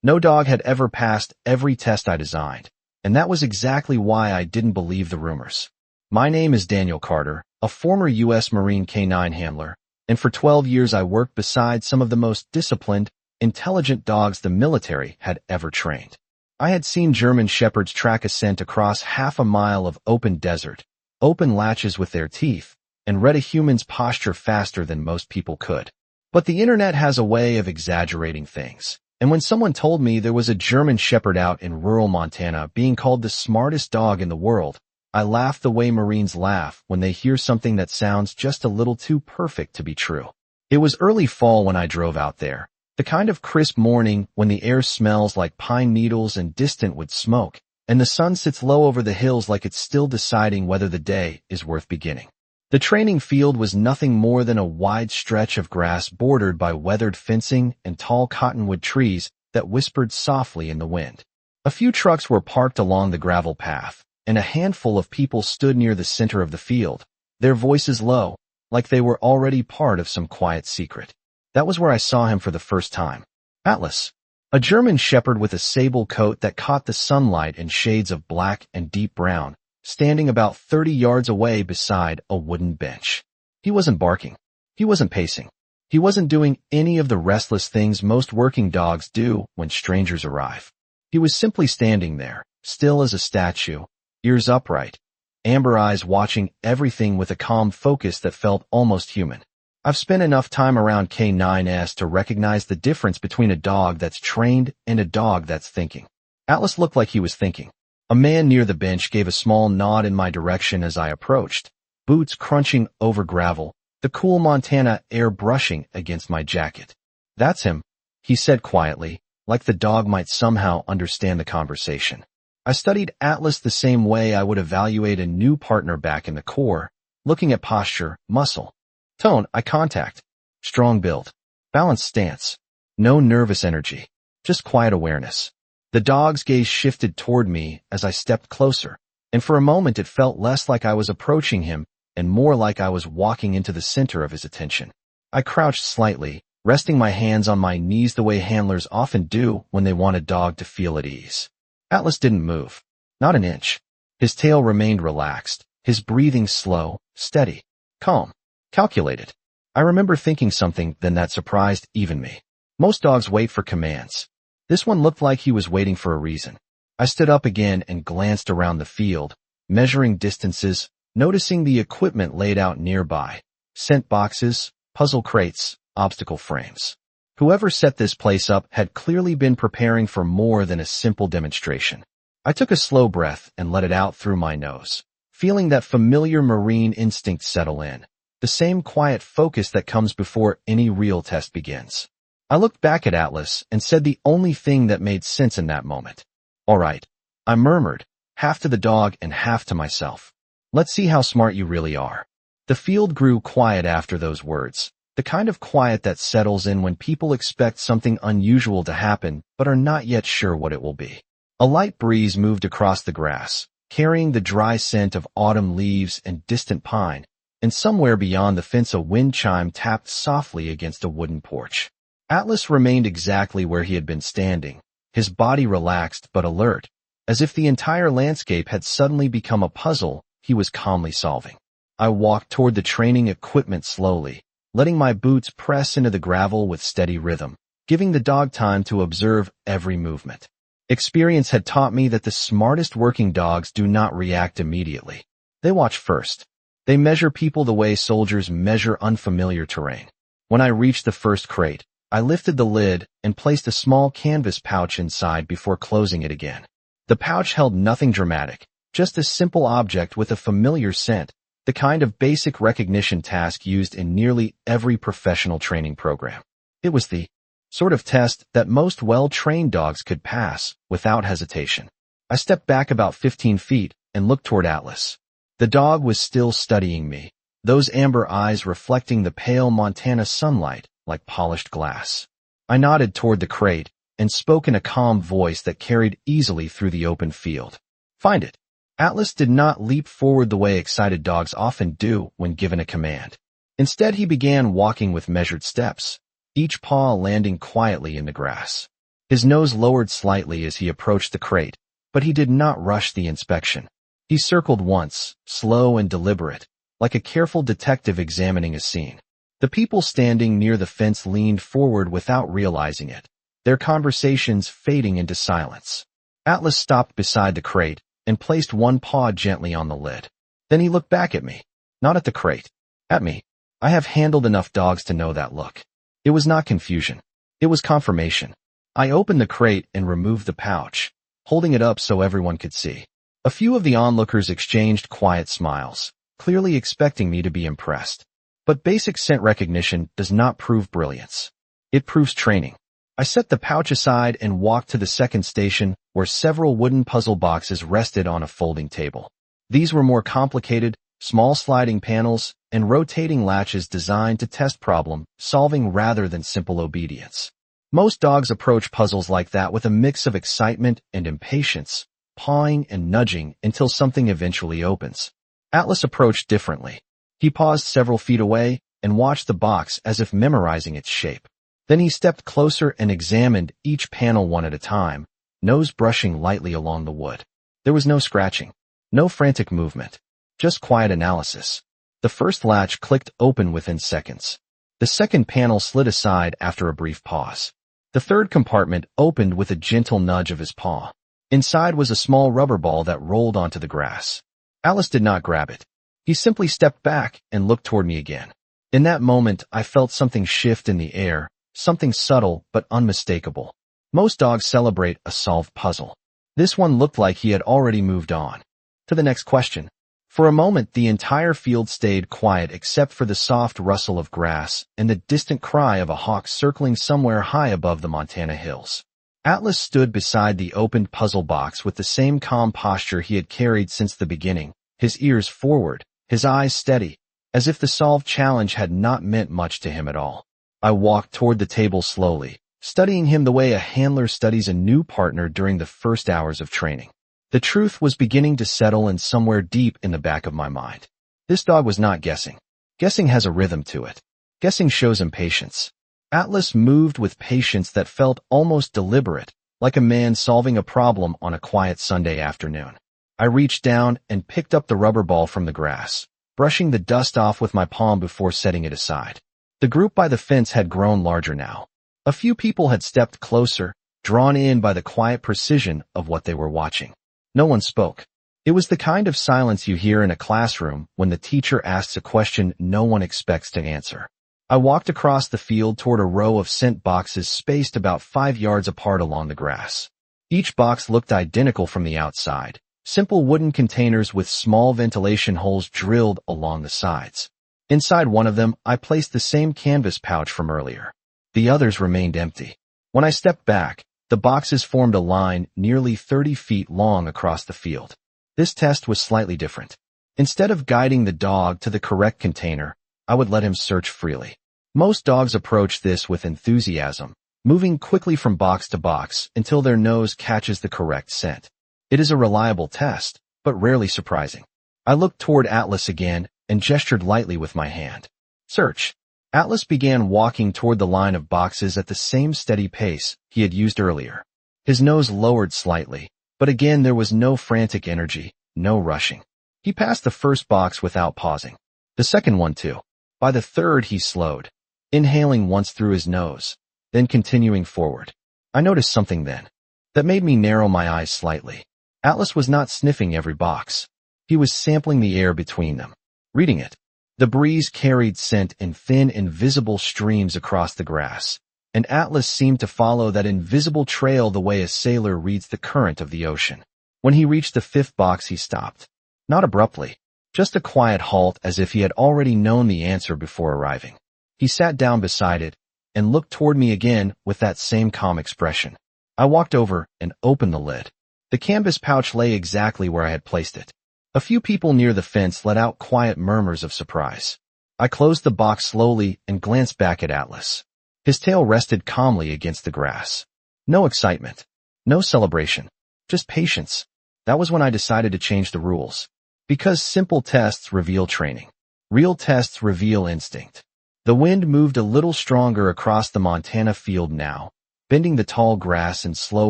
No dog had ever passed every test I designed, and that was exactly why I didn't believe the rumors. My name is Daniel Carter, a former U.S. Marine canine handler, and for 12 years I worked beside some of the most disciplined, intelligent dogs the military had ever trained. I had seen German Shepherds track a scent across half a mile of open desert, open latches with their teeth, and read a human's posture faster than most people could. But the internet has a way of exaggerating things. And when someone told me there was a German Shepherd out in rural Montana being called the smartest dog in the world, I laughed the way Marines laugh when they hear something that sounds just a little too perfect to be true. It was early fall when I drove out there, the kind of crisp morning when the air smells like pine needles and distant wood smoke, and the sun sits low over the hills like it's still deciding whether the day is worth beginning. The training field was nothing more than a wide stretch of grass bordered by weathered fencing and tall cottonwood trees that whispered softly in the wind. A few trucks were parked along the gravel path, and a handful of people stood near the center of the field, their voices low, like they were already part of some quiet secret. That was where I saw him for the first time. Atlas, a German Shepherd with a sable coat that caught the sunlight in shades of black and deep brown, standing about 30 yards away beside a wooden bench. He wasn't barking. He wasn't pacing. He wasn't doing any of the restless things most working dogs do when strangers arrive. He was simply standing there, still as a statue, ears upright, amber eyes watching everything with a calm focus that felt almost human. I've spent enough time around canines to recognize the difference between a dog that's trained and a dog that's thinking. Atlas looked like he was thinking. A man near the bench gave a small nod in my direction as I approached, boots crunching over gravel, the cool Montana air brushing against my jacket. "That's him," he said quietly, like the dog might somehow understand the conversation. I studied Atlas the same way I would evaluate a new partner back in the Corps, looking at posture, muscle, tone, eye contact, strong build, balanced stance, no nervous energy, just quiet awareness. The dog's gaze shifted toward me as I stepped closer, and for a moment it felt less like I was approaching him and more like I was walking into the center of his attention. I crouched slightly, resting my hands on my knees the way handlers often do when they want a dog to feel at ease. Atlas didn't move, not an inch. His tail remained relaxed, his breathing slow, steady, calm, calculated. I remember thinking something then that surprised even me. Most dogs wait for commands. This one looked like he was waiting for a reason. I stood up again and glanced around the field, measuring distances, noticing the equipment laid out nearby, scent boxes, puzzle crates, obstacle frames. Whoever set this place up had clearly been preparing for more than a simple demonstration. I took a slow breath and let it out through my nose, feeling that familiar Marine instinct settle in, the same quiet focus that comes before any real test begins. I looked back at Atlas and said the only thing that made sense in that moment. "All right," I murmured, half to the dog and half to myself. "Let's see how smart you really are." The field grew quiet after those words, the kind of quiet that settles in when people expect something unusual to happen but are not yet sure what it will be. A light breeze moved across the grass, carrying the dry scent of autumn leaves and distant pine, and somewhere beyond the fence a wind chime tapped softly against a wooden porch. Atlas remained exactly where he had been standing, his body relaxed but alert, as if the entire landscape had suddenly become a puzzle he was calmly solving. I walked toward the training equipment slowly, letting my boots press into the gravel with steady rhythm, giving the dog time to observe every movement. Experience had taught me that the smartest working dogs do not react immediately. They watch first. They measure people the way soldiers measure unfamiliar terrain. When I reached the first crate, I lifted the lid and placed a small canvas pouch inside before closing it again. The pouch held nothing dramatic, just a simple object with a familiar scent, the kind of basic recognition task used in nearly every professional training program. It was the sort of test that most well-trained dogs could pass without hesitation. I stepped back about 15 feet and looked toward Atlas. The dog was still studying me, those amber eyes reflecting the pale Montana sunlight like polished glass. I nodded toward the crate and spoke in a calm voice that carried easily through the open field. "Find it." Atlas did not leap forward the way excited dogs often do when given a command. Instead, he began walking with measured steps, each paw landing quietly in the grass. His nose lowered slightly as he approached the crate, but he did not rush the inspection. He circled once, slow and deliberate, like a careful detective examining a scene. The people standing near the fence leaned forward without realizing it, their conversations fading into silence. Atlas stopped beside the crate and placed one paw gently on the lid. Then he looked back at me. Not at the crate. At me. I have handled enough dogs to know that look. It was not confusion. It was confirmation. I opened the crate and removed the pouch, holding it up so everyone could see. A few of the onlookers exchanged quiet smiles, clearly expecting me to be impressed. But basic scent recognition does not prove brilliance. It proves training. I set the pouch aside and walked to the second station, where several wooden puzzle boxes rested on a folding table. These were more complicated, small sliding panels, and rotating latches designed to test problem-solving rather than simple obedience. Most dogs approach puzzles like that with a mix of excitement and impatience, pawing and nudging until something eventually opens. Atlas approached differently. He paused several feet away and watched the box as if memorizing its shape. Then he stepped closer and examined each panel one at a time, nose brushing lightly along the wood. There was no scratching, no frantic movement, just quiet analysis. The first latch clicked open within seconds. The second panel slid aside after a brief pause. The third compartment opened with a gentle nudge of his paw. Inside was a small rubber ball that rolled onto the grass. Atlas did not grab it. He simply stepped back and looked toward me again. In that moment, I felt something shift in the air, something subtle but unmistakable. Most dogs celebrate a solved puzzle. This one looked like he had already moved on to the next question. For a moment, the entire field stayed quiet except for the soft rustle of grass and the distant cry of a hawk circling somewhere high above the Montana hills. Atlas stood beside the opened puzzle box with the same calm posture he had carried since the beginning, his ears forward, his eyes steady, as if the solved challenge had not meant much to him at all. I walked toward the table slowly, studying him the way a handler studies a new partner during the first hours of training. The truth was beginning to settle in somewhere deep in the back of my mind. This dog was not guessing. Guessing has a rhythm to it. Guessing shows impatience. Atlas moved with patience that felt almost deliberate, like a man solving a problem on a quiet Sunday afternoon. I reached down and picked up the rubber ball from the grass, brushing the dust off with my palm before setting it aside. The group by the fence had grown larger now. A few people had stepped closer, drawn in by the quiet precision of what they were watching. No one spoke. It was the kind of silence you hear in a classroom when the teacher asks a question no one expects to answer. I walked across the field toward a row of scent boxes spaced about 5 yards apart along the grass. Each box looked identical from the outside, simple wooden containers with small ventilation holes drilled along the sides. Inside one of them, I placed the same canvas pouch from earlier. The others remained empty. When I stepped back, the boxes formed a line nearly 30 feet long across the field. This test was slightly different. Instead of guiding the dog to the correct container, I would let him search freely. Most dogs approach this with enthusiasm, moving quickly from box to box until their nose catches the correct scent. It is a reliable test, but rarely surprising. I looked toward Atlas again and gestured lightly with my hand. Search. Atlas began walking toward the line of boxes at the same steady pace he had used earlier. His nose lowered slightly, but again there was no frantic energy, no rushing. He passed the first box without pausing. The second one too. By the third he slowed, inhaling once through his nose, then continuing forward. I noticed something then that made me narrow my eyes slightly. Atlas was not sniffing every box. He was sampling the air between them, reading it. The breeze carried scent in thin, invisible streams across the grass, and Atlas seemed to follow that invisible trail the way a sailor reads the current of the ocean. When he reached the fifth box, he stopped. Not abruptly, just a quiet halt as if he had already known the answer before arriving. He sat down beside it and looked toward me again with that same calm expression. I walked over and opened the lid. The canvas pouch lay exactly where I had placed it. A few people near the fence let out quiet murmurs of surprise. I closed the box slowly and glanced back at Atlas. His tail rested calmly against the grass. No excitement. No celebration. Just patience. That was when I decided to change the rules. Because simple tests reveal training. Real tests reveal instinct. The wind moved a little stronger across the Montana field now, bending the tall grass in slow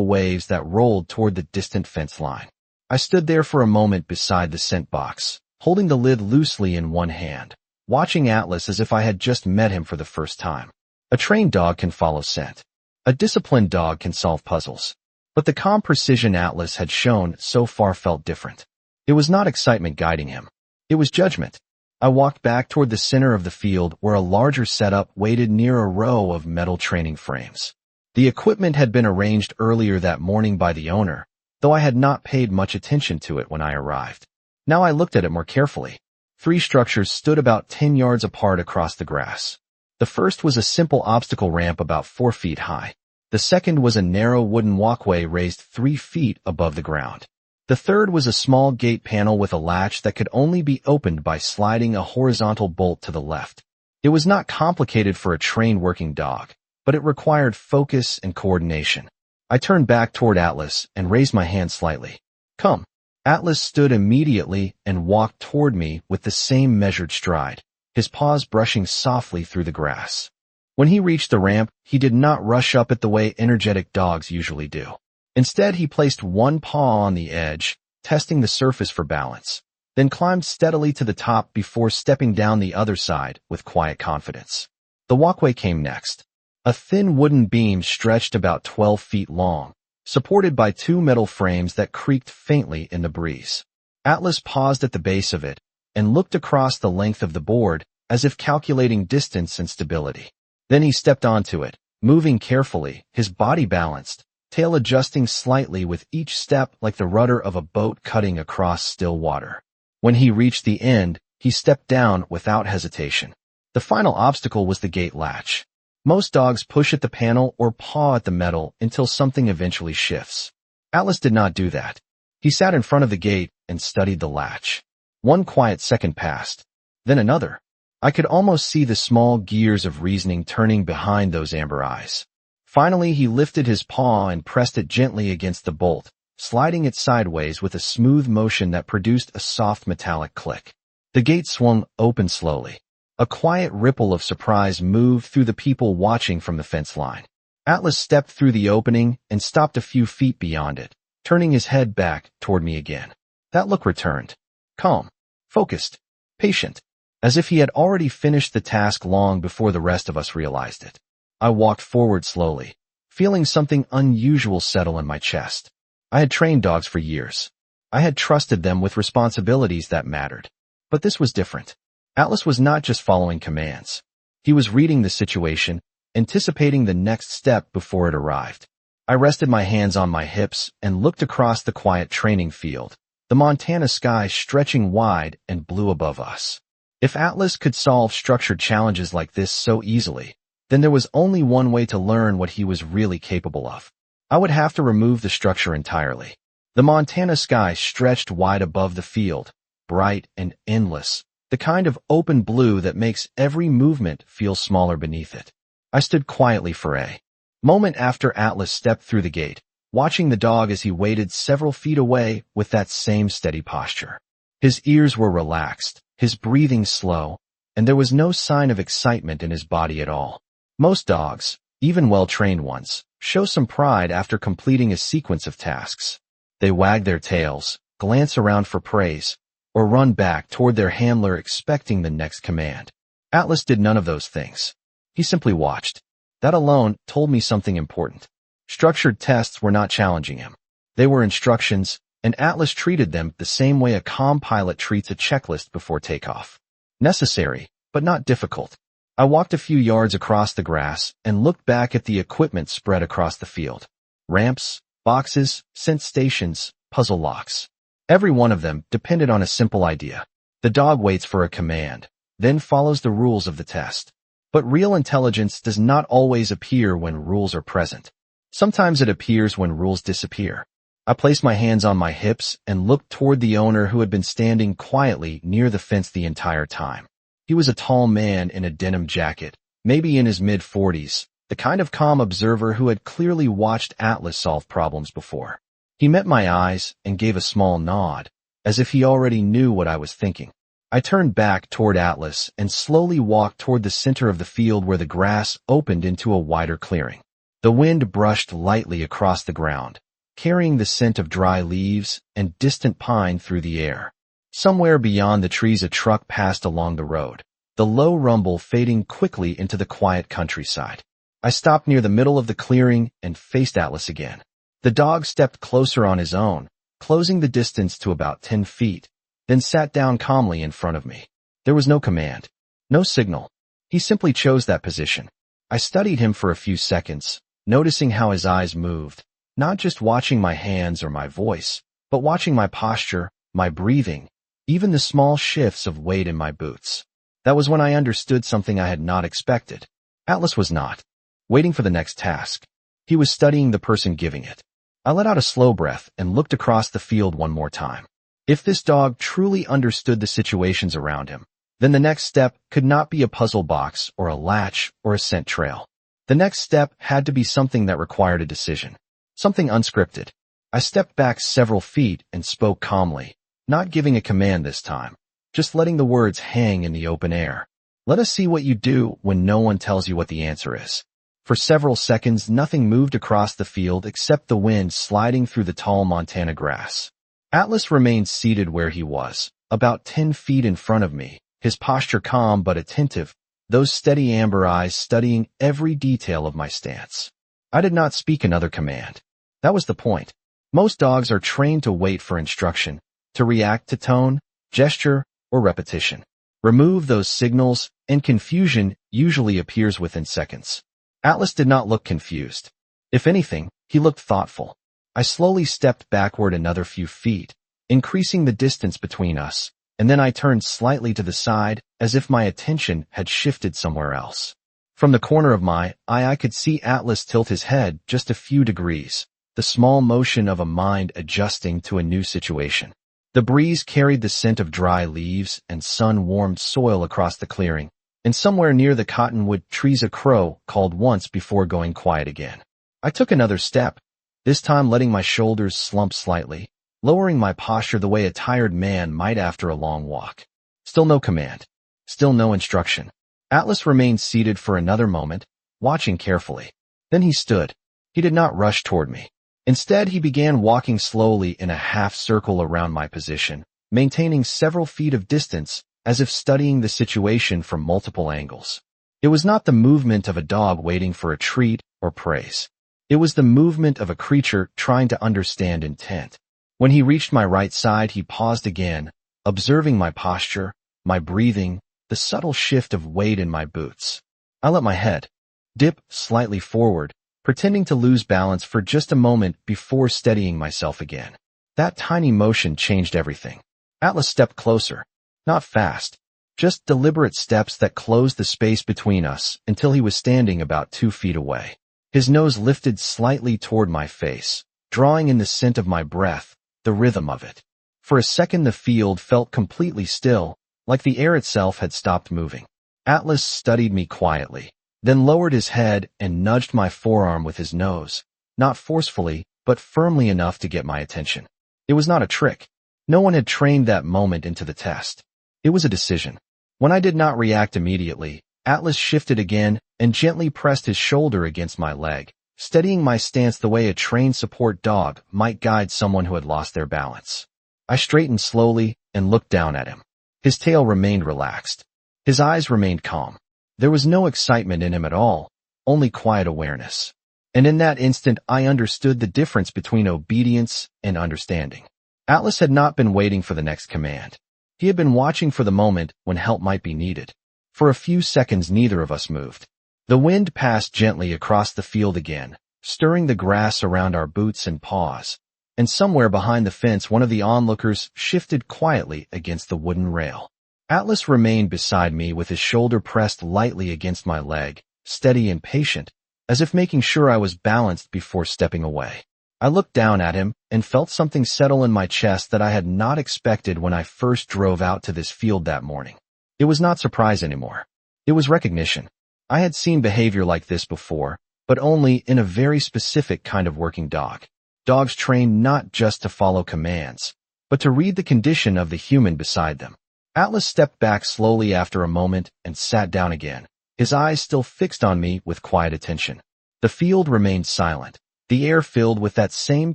waves that rolled toward the distant fence line. I stood there for a moment beside the scent box, holding the lid loosely in one hand, watching Atlas as if I had just met him for the first time. A trained dog can follow scent. A disciplined dog can solve puzzles. But the calm precision Atlas had shown so far felt different. It was not excitement guiding him. It was judgment. I walked back toward the center of the field where a larger setup waited near a row of metal training frames. The equipment had been arranged earlier that morning by the owner, though I had not paid much attention to it when I arrived. Now I looked at it more carefully. 3 structures stood about 10 yards apart across the grass. The first was a simple obstacle ramp about 4 feet high. The second was a narrow wooden walkway raised 3 feet above the ground. The third was a small gate panel with a latch that could only be opened by sliding a horizontal bolt to the left. It was not complicated for a trained working dog, but it required focus and coordination. I turned back toward Atlas and raised my hand slightly. Come. Atlas stood immediately and walked toward me with the same measured stride, his paws brushing softly through the grass. When he reached the ramp, he did not rush up it the way energetic dogs usually do. Instead, he placed one paw on the edge, testing the surface for balance, then climbed steadily to the top before stepping down the other side with quiet confidence. The walkway came next. A thin wooden beam stretched about 12 feet long, supported by 2 metal frames that creaked faintly in the breeze. Atlas paused at the base of it and looked across the length of the board as if calculating distance and stability. Then he stepped onto it, moving carefully, his body balanced, tail adjusting slightly with each step like the rudder of a boat cutting across still water. When he reached the end, he stepped down without hesitation. The final obstacle was the gate latch. Most dogs push at the panel or paw at the metal until something eventually shifts. Atlas did not do that. He sat in front of the gate and studied the latch. 1 quiet second passed, then another. I could almost see the small gears of reasoning turning behind those amber eyes. Finally, he lifted his paw and pressed it gently against the bolt, sliding it sideways with a smooth motion that produced a soft metallic click. The gate swung open slowly. A quiet ripple of surprise moved through the people watching from the fence line. Atlas stepped through the opening and stopped a few feet beyond it, turning his head back toward me again. That look returned. Calm, focused, patient, as if he had already finished the task long before the rest of us realized it. I walked forward slowly, feeling something unusual settle in my chest. I had trained dogs for years. I had trusted them with responsibilities that mattered. But this was different. Atlas was not just following commands. He was reading the situation, anticipating the next step before it arrived. I rested my hands on my hips and looked across the quiet training field, the Montana sky stretching wide and blue above us. If Atlas could solve structured challenges like this so easily, then there was only one way to learn what he was really capable of. I would have to remove the structure entirely. The Montana sky stretched wide above the field, bright and endless, the kind of open blue that makes every movement feel smaller beneath it. I stood quietly for a moment after Atlas stepped through the gate, watching the dog as he waited several feet away with that same steady posture. His ears were relaxed, his breathing slow, and there was no sign of excitement in his body at all. Most dogs, even well-trained ones, show some pride after completing a sequence of tasks. They wag their tails, glance around for praise, or run back toward their handler expecting the next command. Atlas did none of those things. He simply watched. That alone told me something important. Structured tests were not challenging him. They were instructions, and Atlas treated them the same way a calm pilot treats a checklist before takeoff. Necessary, but not difficult. I walked a few yards across the grass and looked back at the equipment spread across the field. Ramps, boxes, scent stations, puzzle locks. Every one of them depended on a simple idea. The dog waits for a command, then follows the rules of the test. But real intelligence does not always appear when rules are present. Sometimes it appears when rules disappear. I placed my hands on my hips and looked toward the owner who had been standing quietly near the fence the entire time. He was a tall man in a denim jacket, maybe in his mid-40s, the kind of calm observer who had clearly watched Atlas solve problems before. He met my eyes and gave a small nod, as if he already knew what I was thinking. I turned back toward Atlas and slowly walked toward the center of the field where the grass opened into a wider clearing. The wind brushed lightly across the ground, carrying the scent of dry leaves and distant pine through the air. Somewhere beyond the trees a truck passed along the road, the low rumble fading quickly into the quiet countryside. I stopped near the middle of the clearing and faced Atlas again. The dog stepped closer on his own, closing the distance to about 10 feet, then sat down calmly in front of me. There was no command, no signal. He simply chose that position. I studied him for a few seconds, noticing how his eyes moved, not just watching my hands or my voice, but watching my posture, my breathing, even the small shifts of weight in my boots. That was when I understood something I had not expected. Atlas was not waiting for the next task. He was studying the person giving it. I let out a slow breath and looked across the field one more time. If this dog truly understood the situations around him, then the next step could not be a puzzle box or a latch or a scent trail. The next step had to be something that required a decision, something unscripted. I stepped back several feet and spoke calmly, not giving a command this time, just letting the words hang in the open air. Let us see what you do when no one tells you what the answer is. For several seconds, nothing moved across the field except the wind sliding through the tall Montana grass. Atlas remained seated where he was, about 10 feet in front of me, his posture calm but attentive, those steady amber eyes studying every detail of my stance. I did not speak another command. That was the point. Most dogs are trained to wait for instruction, to react to tone, gesture, or repetition. Remove those signals, and confusion usually appears within seconds. Atlas did not look confused. If anything, he looked thoughtful. I slowly stepped backward another few feet, increasing the distance between us, and then I turned slightly to the side as if my attention had shifted somewhere else. From the corner of my eye I could see Atlas tilt his head just a few degrees, the small motion of a mind adjusting to a new situation. The breeze carried the scent of dry leaves and sun-warmed soil across the clearing, and somewhere near the cottonwood trees a crow called once before going quiet again. I took another step, this time letting my shoulders slump slightly, lowering my posture the way a tired man might after a long walk. Still no command. Still no instruction. Atlas remained seated for another moment, watching carefully. Then he stood. He did not rush toward me. Instead, he began walking slowly in a half circle around my position, maintaining several feet of distance as if studying the situation from multiple angles. It was not the movement of a dog waiting for a treat or praise. It was the movement of a creature trying to understand intent. When he reached my right side, he paused again, observing my posture, my breathing, the subtle shift of weight in my boots. I let my head dip slightly forward, pretending to lose balance for just a moment before steadying myself again. That tiny motion changed everything. Atlas stepped closer. Not fast, just deliberate steps that closed the space between us until he was standing about 2 feet away. His nose lifted slightly toward my face, drawing in the scent of my breath, the rhythm of it. For a second the field felt completely still, like the air itself had stopped moving. Atlas studied me quietly, then lowered his head and nudged my forearm with his nose, not forcefully, but firmly enough to get my attention. It was not a trick. No one had trained that moment into the test. It was a decision. When I did not react immediately, Atlas shifted again and gently pressed his shoulder against my leg, steadying my stance the way a trained support dog might guide someone who had lost their balance. I straightened slowly and looked down at him. His tail remained relaxed. His eyes remained calm. There was no excitement in him at all, only quiet awareness. And in that instant I understood the difference between obedience and understanding. Atlas had not been waiting for the next command. He had been watching for the moment when help might be needed. For a few seconds neither of us moved. The wind passed gently across the field again, stirring the grass around our boots and paws, and somewhere behind the fence one of the onlookers shifted quietly against the wooden rail. Atlas remained beside me with his shoulder pressed lightly against my leg, steady and patient, as if making sure I was balanced before stepping away. I looked down at him and felt something settle in my chest that I had not expected when I first drove out to this field that morning. It was not surprise anymore. It was recognition. I had seen behavior like this before, but only in a very specific kind of working dog. Dogs trained not just to follow commands, but to read the condition of the human beside them. Atlas stepped back slowly after a moment and sat down again, his eyes still fixed on me with quiet attention. The field remained silent, the air filled with that same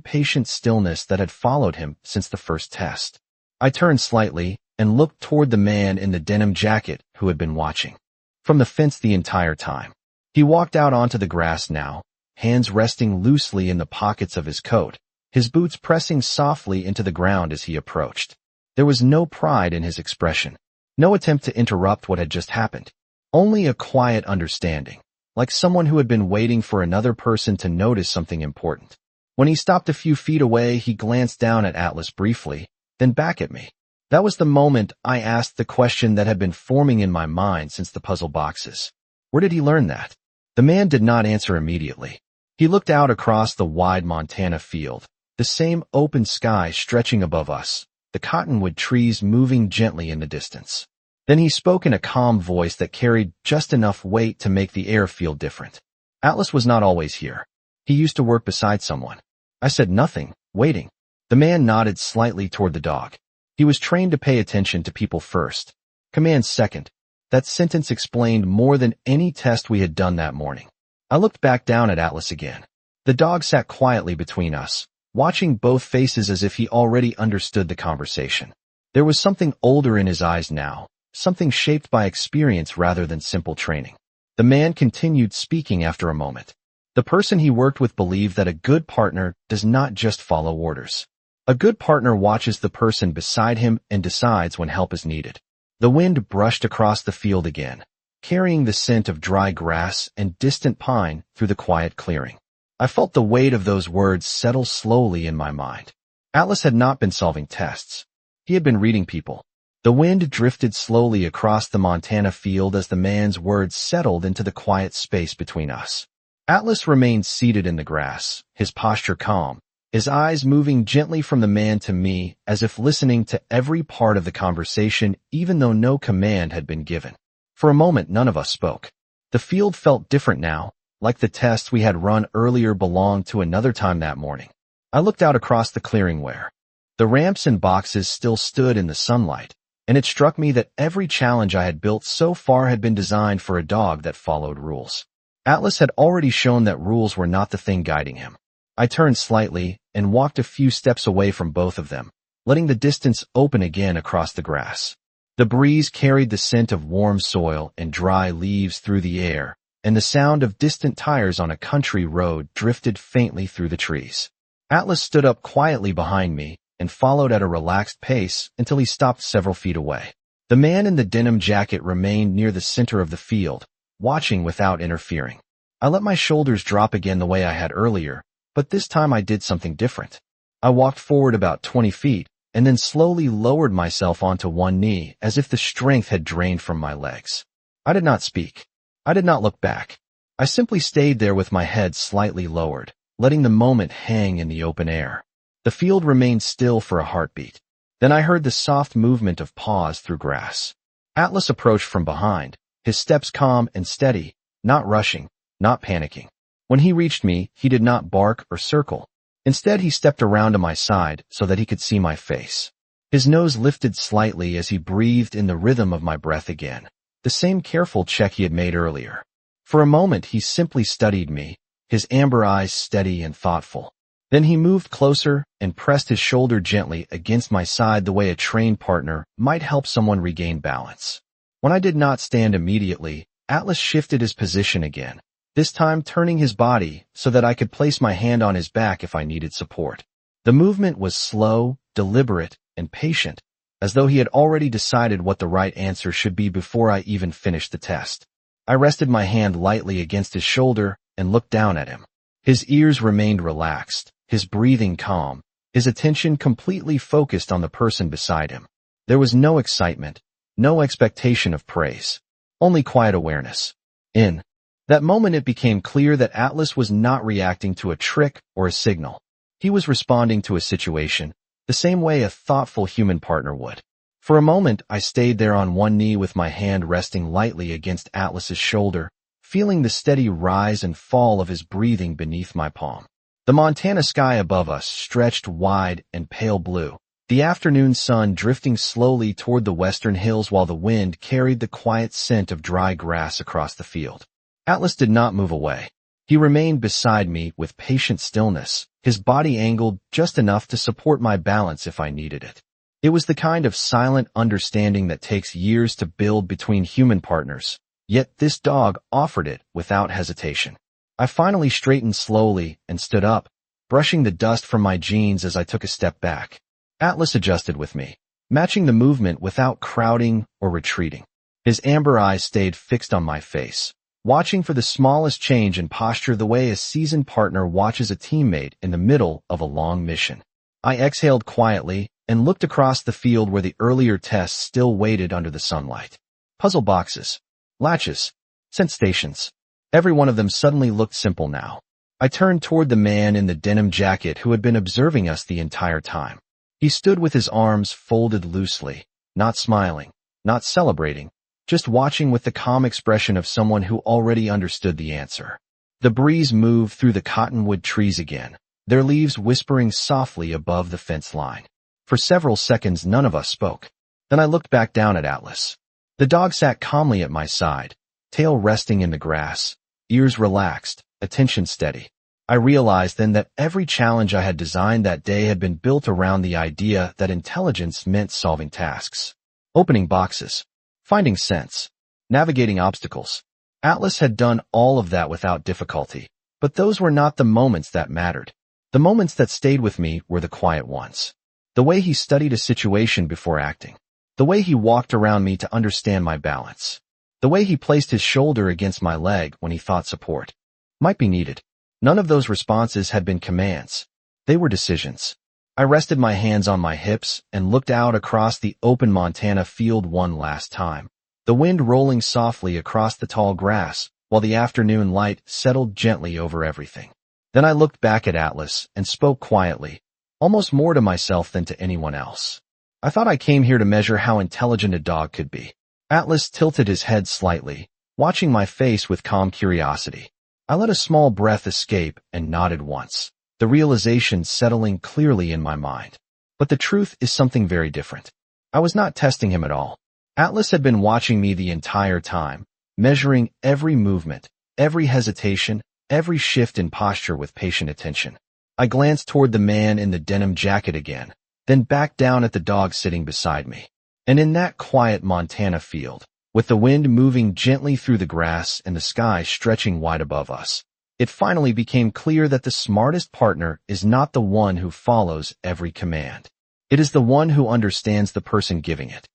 patient stillness that had followed him since the first test. I turned slightly and looked toward the man in the denim jacket who had been watching from the fence the entire time. He walked out onto the grass now, hands resting loosely in the pockets of his coat, his boots pressing softly into the ground as he approached. There was no pride in his expression, no attempt to interrupt what had just happened, only a quiet understanding, like someone who had been waiting for another person to notice something important. When he stopped a few feet away, he glanced down at Atlas briefly, then back at me. That was the moment I asked the question that had been forming in my mind since the puzzle boxes. Where did he learn that? The man did not answer immediately. He looked out across the wide Montana field, the same open sky stretching above us, the cottonwood trees moving gently in the distance. Then he spoke in a calm voice that carried just enough weight to make the air feel different. Atlas was not always here. He used to work beside someone. I said nothing, waiting. The man nodded slightly toward the dog. He was trained to pay attention to people first, commands second. That sentence explained more than any test we had done that morning. I looked back down at Atlas again. The dog sat quietly between us, watching both faces as if he already understood the conversation. There was something older in his eyes now, something shaped by experience rather than simple training. The man continued speaking after a moment. The person he worked with believed that a good partner does not just follow orders. A good partner watches the person beside him and decides when help is needed. The wind brushed across the field again, carrying the scent of dry grass and distant pine through the quiet clearing. I felt the weight of those words settle slowly in my mind. Atlas had not been solving tests. He had been reading people. The wind drifted slowly across the Montana field as the man's words settled into the quiet space between us. Atlas remained seated in the grass, his posture calm, his eyes moving gently from the man to me as if listening to every part of the conversation even though no command had been given. For a moment none of us spoke. The field felt different now, like the tests we had run earlier belonged to another time that morning. I looked out across the clearing where the ramps and boxes still stood in the sunlight, and it struck me that every challenge I had built so far had been designed for a dog that followed rules. Atlas had already shown that rules were not the thing guiding him. I turned slightly and walked a few steps away from both of them, letting the distance open again across the grass. The breeze carried the scent of warm soil and dry leaves through the air, and the sound of distant tires on a country road drifted faintly through the trees. Atlas stood up quietly behind me and followed at a relaxed pace until he stopped several feet away. The man in the denim jacket remained near the center of the field, watching without interfering. I let my shoulders drop again the way I had earlier, but this time I did something different. I walked forward about 20 feet and then slowly lowered myself onto one knee as if the strength had drained from my legs. I did not speak. I did not look back. I simply stayed there with my head slightly lowered, letting the moment hang in the open air. The field remained still for a heartbeat. Then I heard the soft movement of paws through grass. Atlas approached from behind, his steps calm and steady, not rushing, not panicking. When he reached me, he did not bark or circle. Instead, he stepped around to my side so that he could see my face. His nose lifted slightly as he breathed in the rhythm of my breath again, the same careful check he had made earlier. For a moment, he simply studied me, his amber eyes steady and thoughtful. Then he moved closer and pressed his shoulder gently against my side the way a trained partner might help someone regain balance. When I did not stand immediately, Atlas shifted his position again, this time turning his body so that I could place my hand on his back if I needed support. The movement was slow, deliberate, and patient, as though he had already decided what the right answer should be before I even finished the test. I rested my hand lightly against his shoulder and looked down at him. His ears remained relaxed, his breathing calm, his attention completely focused on the person beside him. There was no excitement, no expectation of praise, only quiet awareness. In that moment it became clear that Atlas was not reacting to a trick or a signal. He was responding to a situation, the same way a thoughtful human partner would. For a moment I stayed there on one knee with my hand resting lightly against Atlas's shoulder, feeling the steady rise and fall of his breathing beneath my palm. The Montana sky above us stretched wide and pale blue, the afternoon sun drifting slowly toward the western hills while the wind carried the quiet scent of dry grass across the field. Atlas did not move away. He remained beside me with patient stillness, his body angled just enough to support my balance if I needed it. It was the kind of silent understanding that takes years to build between human partners, yet this dog offered it without hesitation. I finally straightened slowly and stood up, brushing the dust from my jeans as I took a step back. Atlas adjusted with me, matching the movement without crowding or retreating. His amber eyes stayed fixed on my face, watching for the smallest change in posture the way a seasoned partner watches a teammate in the middle of a long mission. I exhaled quietly and looked across the field where the earlier tests still waited under the sunlight. Puzzle boxes, latches, scent stations. Every one of them suddenly looked simple now. I turned toward the man in the denim jacket who had been observing us the entire time. He stood with his arms folded loosely, not smiling, not celebrating, just watching with the calm expression of someone who already understood the answer. The breeze moved through the cottonwood trees again, their leaves whispering softly above the fence line. For several seconds none of us spoke. Then I looked back down at Atlas. The dog sat calmly at my side, tail resting in the grass, ears relaxed, attention steady. I realized then that every challenge I had designed that day had been built around the idea that intelligence meant solving tasks, opening boxes, finding scents, navigating obstacles. Atlas had done all of that without difficulty, but those were not the moments that mattered. The moments that stayed with me were the quiet ones. The way he studied a situation before acting. The way he walked around me to understand my balance. The way he placed his shoulder against my leg when he thought support might be needed. None of those responses had been commands. They were decisions. I rested my hands on my hips and looked out across the open Montana field one last time, the wind rolling softly across the tall grass while the afternoon light settled gently over everything. Then I looked back at Atlas and spoke quietly, almost more to myself than to anyone else. I thought I came here to measure how intelligent a dog could be. Atlas tilted his head slightly, watching my face with calm curiosity. I let a small breath escape and nodded once, the realization settling clearly in my mind. But the truth is something very different. I was not testing him at all. Atlas had been watching me the entire time, measuring every movement, every hesitation, every shift in posture with patient attention. I glanced toward the man in the denim jacket again, then back down at the dog sitting beside me. And in that quiet Montana field, with the wind moving gently through the grass and the sky stretching wide above us, it finally became clear that the smartest partner is not the one who follows every command. It is the one who understands the person giving it.